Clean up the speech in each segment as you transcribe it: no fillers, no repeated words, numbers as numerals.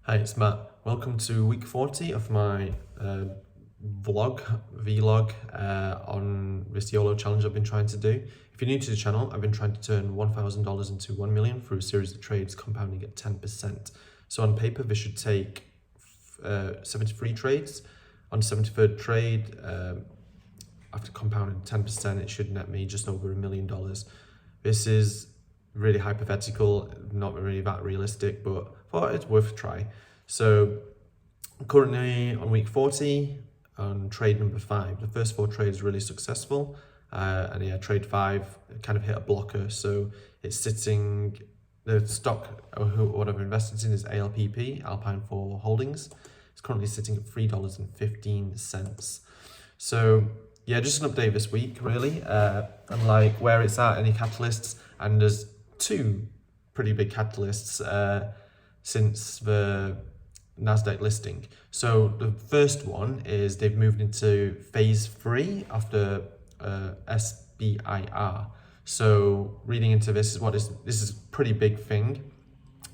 Hi, it's Matt. Welcome to week 40 of my vlog on this YOLO challenge I've been trying to do. If you're new to the channel, I've been trying to turn $1,000 into 1 million through a series of trades compounding at 10%. So on paper, this should take 73 trades. On the 73rd trade, after compounding 10%, it should net me just over $1 million. This is really hypothetical, not really that realistic, but I thought it's worth a try. So currently on week 40, on trade number 5, the first 4 trades really successful. And yeah, trade 5 kind of hit a blocker. So it's sitting, the stock what I've invested in is Alpp, Alpine for Holdings. It's currently sitting at $3.15. So yeah, just an update this week really, and like where it's at, any catalysts, and there's 2 pretty big catalysts since the Nasdaq listing. So the first one is they've moved into phase 3 after SBIR. So reading into this is a pretty big thing.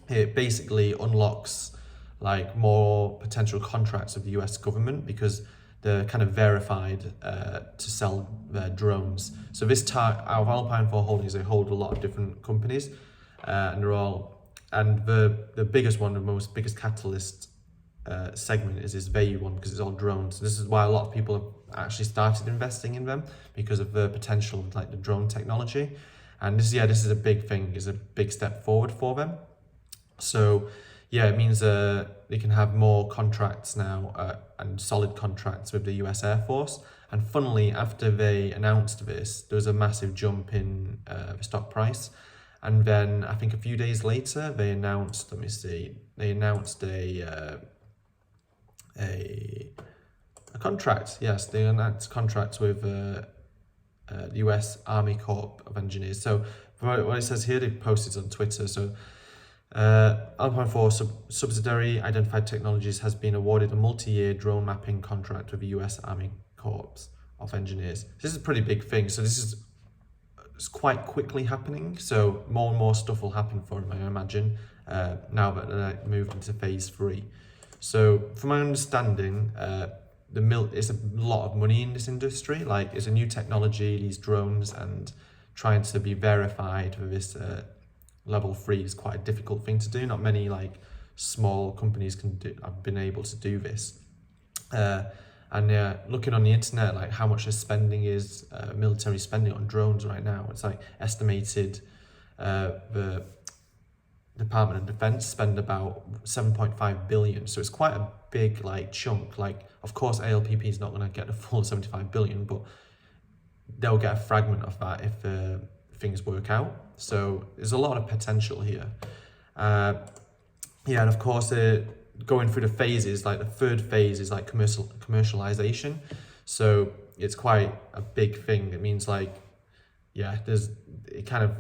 It basically unlocks like more potential contracts with the US government because they're kind of verified to sell their drones. So this out of Alpine for Holdings, they hold a lot of different companies, and they're all, and the biggest one, the biggest catalyst segment is this value one because it's all drones. This is why a lot of people have actually started investing in them because of the potential of like the drone technology. And this is a big thing, is a big step forward for them. So yeah, it means they can have more contracts now and solid contracts with the US Air Force. And funnily, after they announced this, there was a massive jump in the stock price. And then I think a few days later, they announced, they announced a contract. Yes, they announced contracts with the US Army Corps of Engineers. So what it says here, they posted on Twitter. So Alpine 4 subsidiary Identified Technologies has been awarded a multi-year drone mapping contract with the US Army Corps of Engineers. This is a pretty big thing. So it's quite quickly happening. So more and more stuff will happen for them, I imagine, now that they're moved into phase 3. So from my understanding, it's a lot of money in this industry. Like it's a new technology, these drones, and trying to be verified for this level 3 is quite a difficult thing to do. Not many like small companies have been able to do this. And looking on the internet, like how much the spending is, military spending on drones right now, it's like estimated the Department of Defense spend about 7.5 billion. So it's quite a big like chunk. Like of course ALPP is not going to get the full 75 billion, but they'll get a fragment of that if things work out. So there's a lot of potential here. And of course going through the phases, like the 3rd phase is like commercialization. So it's quite a big thing. It means like, it kind of,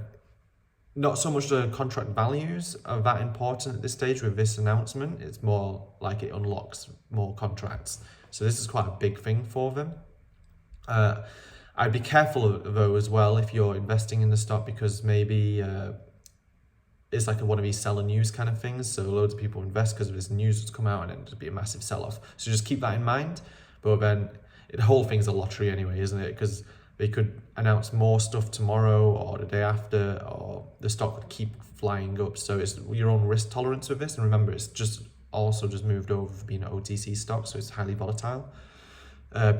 not so much the contract values are that important at this stage with this announcement. It's more like it unlocks more contracts. So this is quite a big thing for them. I'd be careful though as well if you're investing in the stock, because maybe it's like one of these seller news kind of things. So loads of people invest because of this news that's come out and then there'll be a massive sell-off. So just keep that in mind. But then the whole thing's a lottery anyway, isn't it? Because they could announce more stuff tomorrow or the day after, or the stock could keep flying up. So it's your own risk tolerance with this. And remember, it's just moved over from being an OTC stock, so it's highly volatile. That's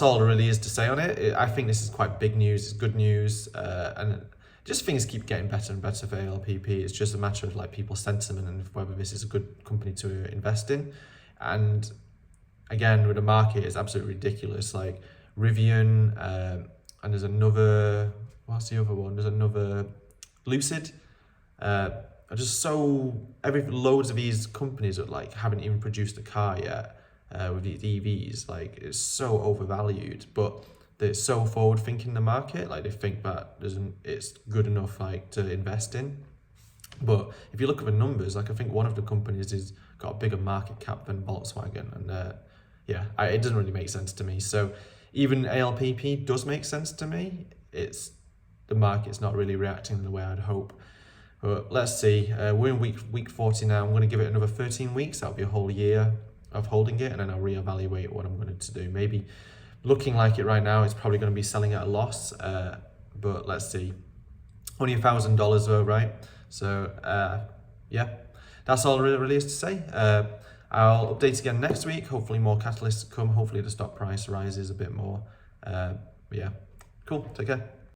all there really is to say on it. I think this is quite big news. It's good news, and just things keep getting better and better for ALPP. It's just a matter of like people's sentiment and whether this is a good company to invest in. And again, with the market, it's absolutely ridiculous. Like Rivian, and there's another, what's the other one? There's another Lucid. Loads of these companies that like haven't even produced a car yet. With these EVs, like it's so overvalued, but they're so forward thinking in the market. Like they think that it's good enough like to invest in. But if you look at the numbers, like I think one of the companies has got a bigger market cap than Volkswagen, and it doesn't really make sense to me. So even ALPP does make sense to me. The market's not really reacting the way I'd hope. But let's see. We're in week 40 now. I'm going to give it another 13 weeks. That'll be a whole year of holding it, and then I'll reevaluate what I'm going to do. Maybe looking like it right now, it's probably going to be selling at a loss. But let's see. Only $1,000 though, right? So yeah, that's all really is to say. I'll update again next week. Hopefully more catalysts come. Hopefully the stock price rises a bit more. Yeah, cool. Take care.